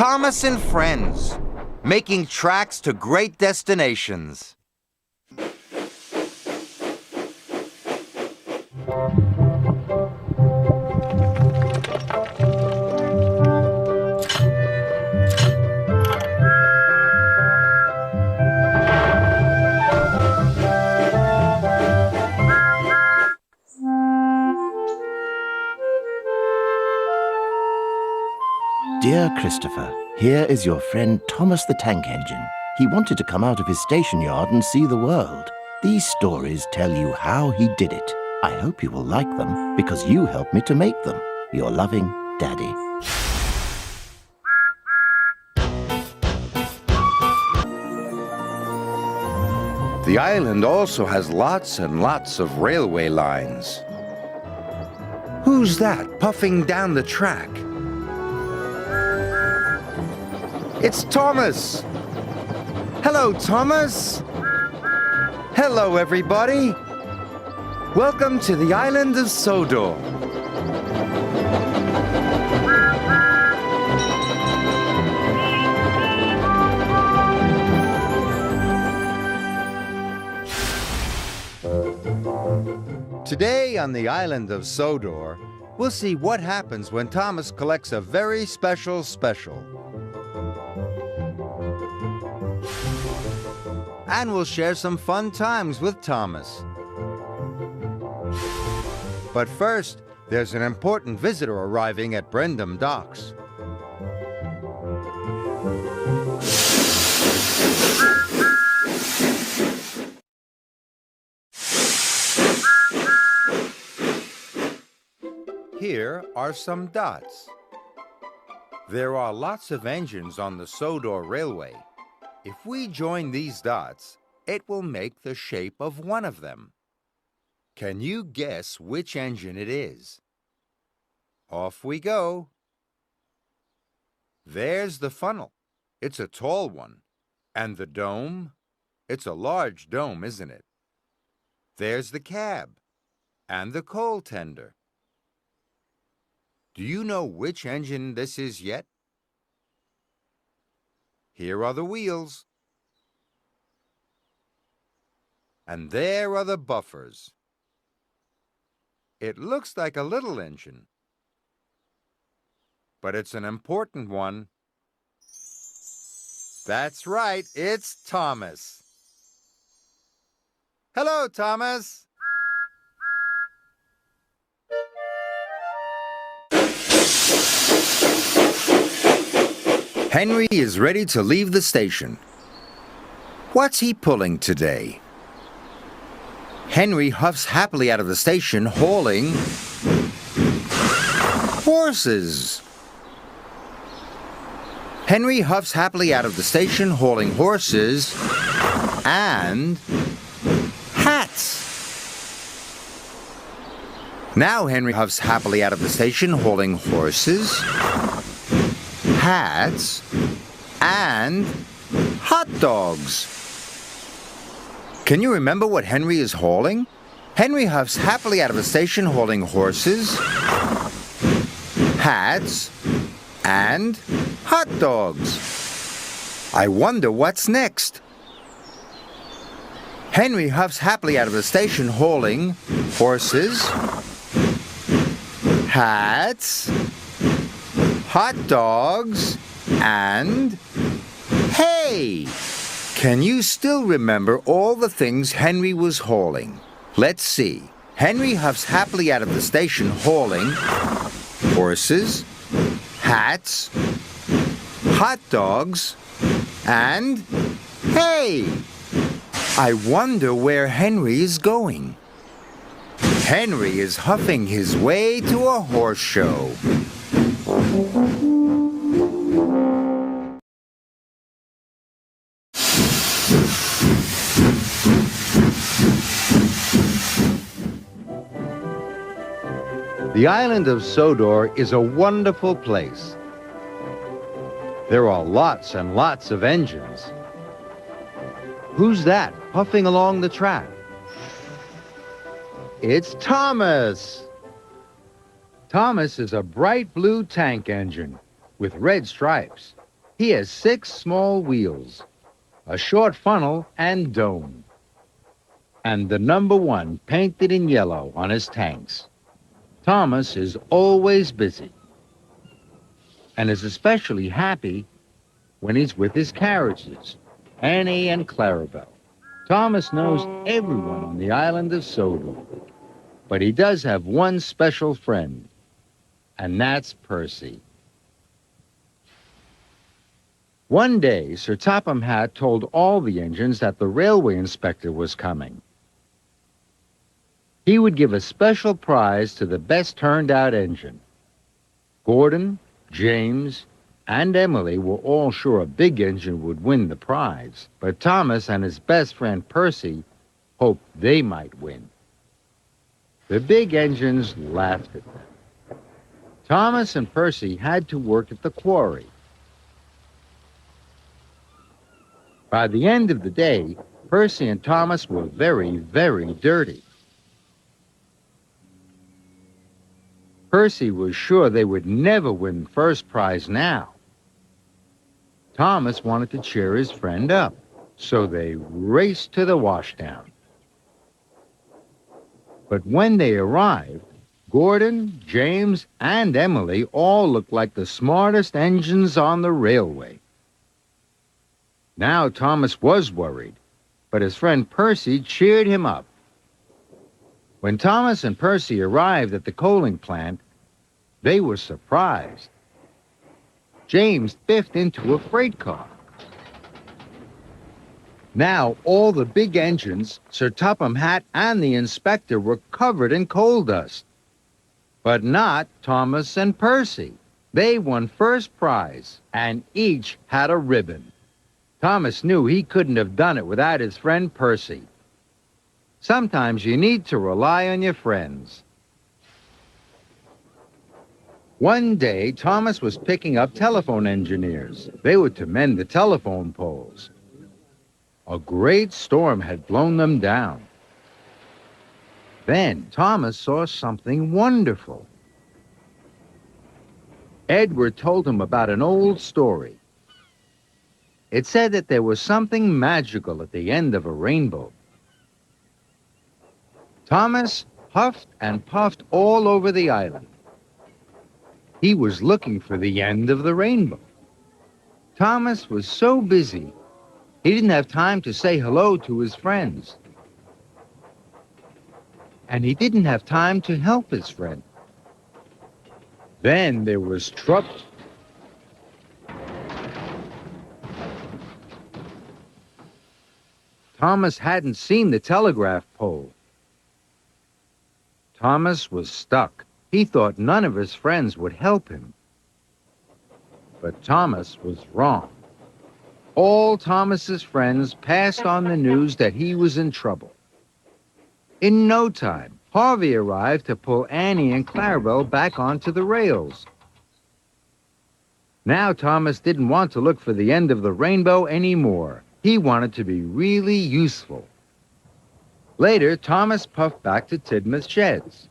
Thomas and friends, making tracks to great destinations. Dear Christopher, here is your friend Thomas the Tank Engine. He wanted to come out of his station yard and see the world. These stories tell you how he did it. I hope you will like them because you helped me to make them. Your loving Daddy. The island also has lots and lots of railway lines. Who's that puffing down the track? It's Thomas! Hello, Thomas! Hello, everybody! Welcome to the island of Sodor. Today on the island of Sodor, we'll see what happens when Thomas collects a very special special. And we'll share some fun times with Thomas. But first, there's an important visitor arriving at Brendam Docks. Here are some dots. There are lots of engines on the Sodor Railway. If we join these dots, it will make the shape of one of them. Can you guess which engine it is? Off we go. There's the funnel. It's a tall one. And the dome? It's a large dome, isn't it? There's the cab and the coal tender. Do you know which engine this is yet? Here are the wheels. And there are the buffers. It looks like a little engine, but it's an important one. That's right, it's Thomas. Hello, Thomas. Henry is ready to leave the station. What's he pulling today? Henry huffs happily out of the station, hauling horses. Henry huffs happily out of the station, hauling horses and hats. Now Henry huffs happily out of the station, hauling horses, hats, and hot dogs. Can you remember what Henry is hauling? Henry huffs happily out of the station, hauling horses, hats, and hot dogs. I wonder what's next. Henry huffs happily out of the station, hauling horses, hats, hot dogs, and hay. Can you still remember all the things Henry was hauling? Let's see. Henry huffs happily out of the station, hauling horses, hats, hot dogs, and hay. I wonder where Henry is going. Henry is huffing his way to a horse show. The island of Sodor is a wonderful place. There are lots and lots of engines. Who's that puffing along the track? It's Thomas. Thomas is a bright blue tank engine with red stripes. He has 6 small wheels, a short funnel and dome, and the number 1 painted in yellow on his tanks. Thomas is always busy and is especially happy when he's with his carriages, Annie and Clarabelle. Thomas knows everyone on the island of Sodor, but he does have one special friend, and that's Percy. One day, Sir Topham Hatt told all the engines that the railway inspector was coming. He would give a special prize to the best turned-out engine. Gordon, James, and Emily were all sure a big engine would win the prize, but Thomas and his best friend Percy hoped they might win. The big engines laughed at them. Thomas and Percy had to work at the quarry. By the end of the day, Percy and Thomas were very, very dirty. Percy was sure they would never win first prize now. Thomas wanted to cheer his friend up, so they raced to the washdown. But when they arrived, Gordon, James, and Emily all looked like the smartest engines on the railway. Now Thomas was worried, but his friend Percy cheered him up. When Thomas and Percy arrived at the coaling plant, they were surprised. James biffed into a freight car. Now all the big engines, Sir Topham Hatt and the inspector were covered in coal dust. But not Thomas and Percy. They won first prize, and each had a ribbon. Thomas knew he couldn't have done it without his friend Percy. Sometimes you need to rely on your friends. One day, Thomas was picking up telephone engineers. They were to mend the telephone poles. A great storm had blown them down. Then Thomas saw something wonderful. Edward told him about an old story. It said that there was something magical at the end of a rainbow. Thomas huffed and puffed all over the island. He was looking for the end of the rainbow. Thomas was so busy, he didn't have time to say hello to his friends. And he didn't have time to help his friend. Then there was trouble. Thomas hadn't seen the telegraph pole. Thomas was stuck. He thought none of his friends would help him. But Thomas was wrong. All Thomas's friends passed on the news that he was in trouble. In no time, Harvey arrived to pull Annie and Clarabelle back onto the rails. Now Thomas didn't want to look for the end of the rainbow anymore. He wanted to be really useful. Later, Thomas puffed back to Tidmouth Sheds.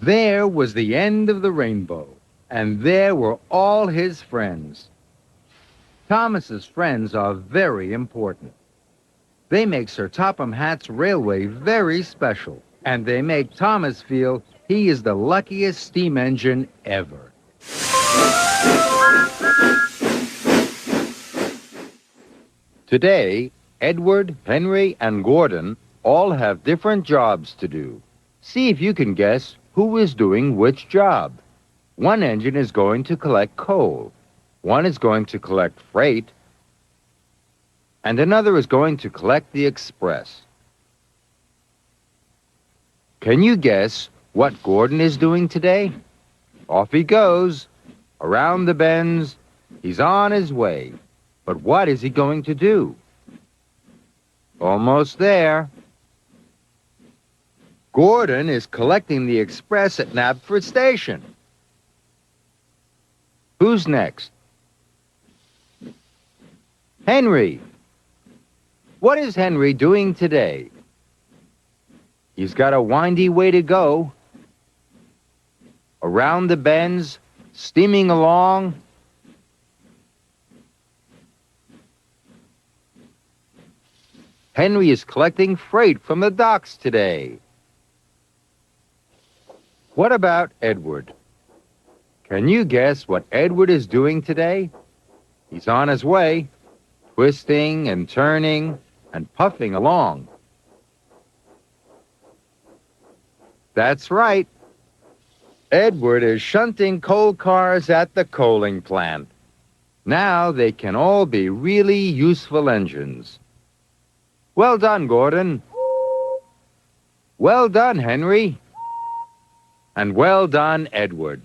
There was the end of the rainbow, and there were all his friends. Thomas's friends are very important. They make Sir Topham Hatt's railway very special, and they make Thomas feel he is the luckiest steam engine ever. Today, Edward, Henry, and Gordon all have different jobs to do. See if you can guess who is doing which job. One engine is going to collect coal. One is going to collect freight. And another is going to collect the express. Can you guess what Gordon is doing today? Off he goes. Around the bends. He's on his way. But what is he going to do? Almost there. Gordon is collecting the express at Knapford Station. Who's next? Henry. What is Henry doing today? He's got a windy way to go. Around the bends, steaming along. Henry is collecting freight from the docks today. What about Edward? Can you guess what Edward is doing today? He's on his way, twisting and turning and puffing along. That's right. Edward is shunting coal cars at the coaling plant. Now they can all be really useful engines. Well done, Gordon. Well done, Henry. And well done, Edward.